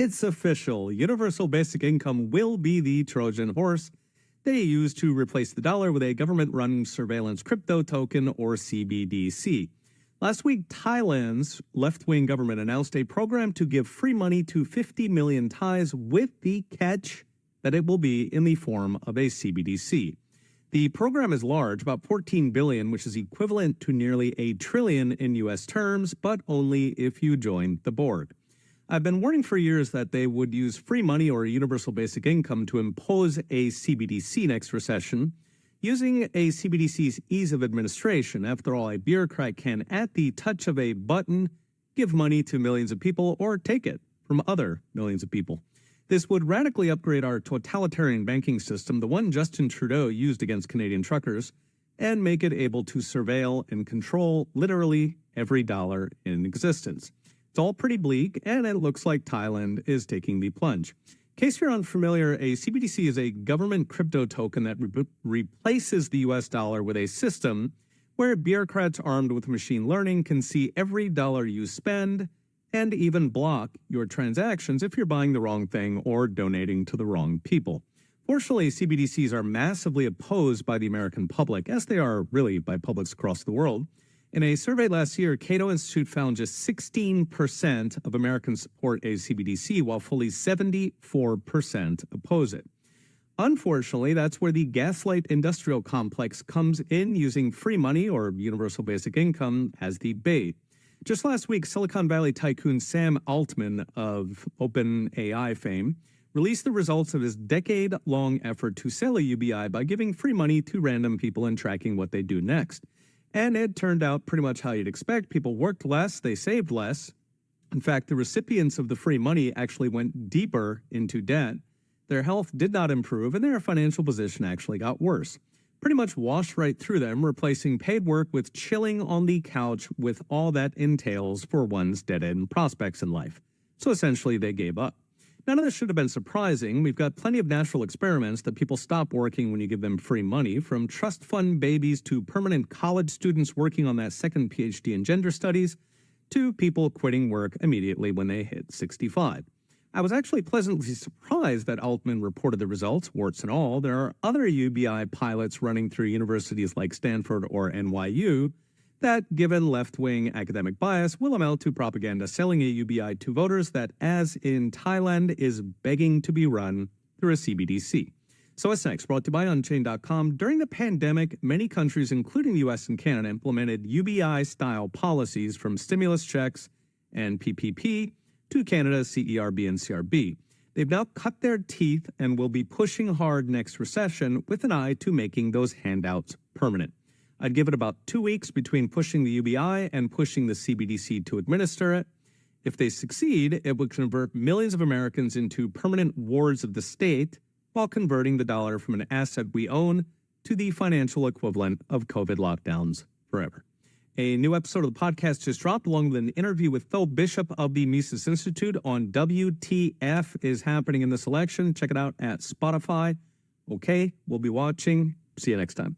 It's official. Universal basic income will be the Trojan horse they use to replace the dollar with a government-run surveillance crypto token, or CBDC. Last week, Thailand's left-wing government announced a program to give free money to 50 million Thais, with the catch that it will be in the form of a CBDC. The program is large, about $14 billion, which is equivalent to nearly $1 trillion in U.S. terms, but only if you join the board. I've been warning for years that they would use free money or universal basic income to impose a CBDC next recession, using a CBDC's ease of administration. After all, a bureaucrat can, at the touch of a button, give money to millions of people or take it from other millions of people. This would radically upgrade our totalitarian banking system, the one Justin Trudeau used against Canadian truckers, and make it able to surveil and control literally every dollar in existence. It's all pretty bleak, and it looks like Thailand is taking the plunge. In case you're unfamiliar, a CBDC is a government crypto token that replaces the U.S. dollar with a system where bureaucrats armed with machine learning can see every dollar you spend and even block your transactions if you're buying the wrong thing or donating to the wrong people. Fortunately, CBDCs are massively opposed by the American public, as they are really by publics across the world. In a survey last year, Cato Institute found just 16% of Americans support a CBDC, while fully 74% oppose it. Unfortunately, that's where the gaslight industrial complex comes in, using free money or universal basic income as the bait. Just last week, Silicon Valley tycoon Sam Altman of OpenAI fame released the results of his decade-long effort to sell a UBI by giving free money to random people and tracking what they do next. And it turned out pretty much how you'd expect. People worked less, they saved less. In fact, the recipients of the free money actually went deeper into debt. Their health did not improve, and their financial position actually got worse. Pretty much washed right through them, replacing paid work with chilling on the couch with all that entails for one's dead-end prospects in life. So essentially, they gave up. None of this should have been surprising. We've got plenty of natural experiments that people stop working when you give them free money, from trust fund babies to permanent college students working on that second PhD in gender studies, to people quitting work immediately when they hit 65. I was actually pleasantly surprised that Altman reported the results, warts and all. There are other UBI pilots running through universities like Stanford or NYU that, given left-wing academic bias, will amount to propaganda selling a UBI to voters that, as in Thailand, is begging to be run through a CBDC. So what's next? Brought to you by Unchained.com. During the pandemic, many countries, including the U.S. and Canada, implemented UBI-style policies, from stimulus checks and PPP to Canada's CERB and CRB. They've now cut their teeth and will be pushing hard next recession with an eye to making those handouts permanent. I'd give it about 2 weeks between pushing the UBI and pushing the CBDC to administer it. If they succeed, it would convert millions of Americans into permanent wards of the state, while converting the dollar from an asset we own to the financial equivalent of COVID lockdowns forever. A new episode of the podcast just dropped, along with an interview with Phil Bishop of the Mises Institute on WTF is happening in this election. Check it out at Spotify. Okay, we'll be watching. See you next time.